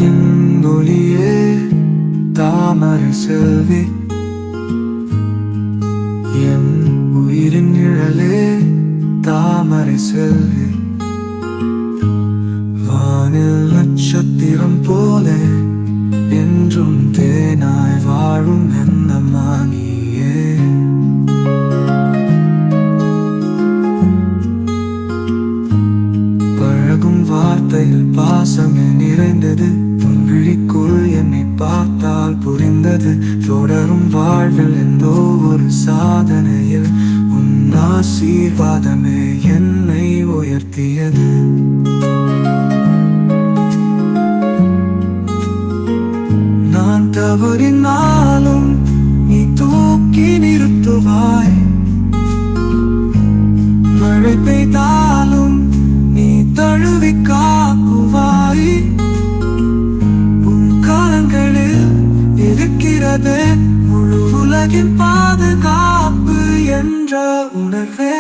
காற்றின் ஒளியே தாமரை செல்வி, என் உயிரின் நிழலே தாமரை செல்வி. வானில் நட்சத்திரம் போல என்றும் தேனாய் வாழும் என்னமானியே. பழகும் வார்த்தையில் பாசமே நிறைந்தது, உன் விழிக்குள் என்னை பார்த்தால் புரிந்தது. தொடரும் வாழ்வில் எந்தோ ஒரு சாதனையில் உன் ஆசீர்வாதமே என்னை உயர்த்தியது. நான் தவறினாலும் நீ தூக்கி நிறுத்துவாய், மழை பெய்தாலும் நீ தழுவி காக்குவாய். உன் காலங்களில் இருக்கிறது முழு உலகின் பாதுகாப்பு என்ற உணர்வே.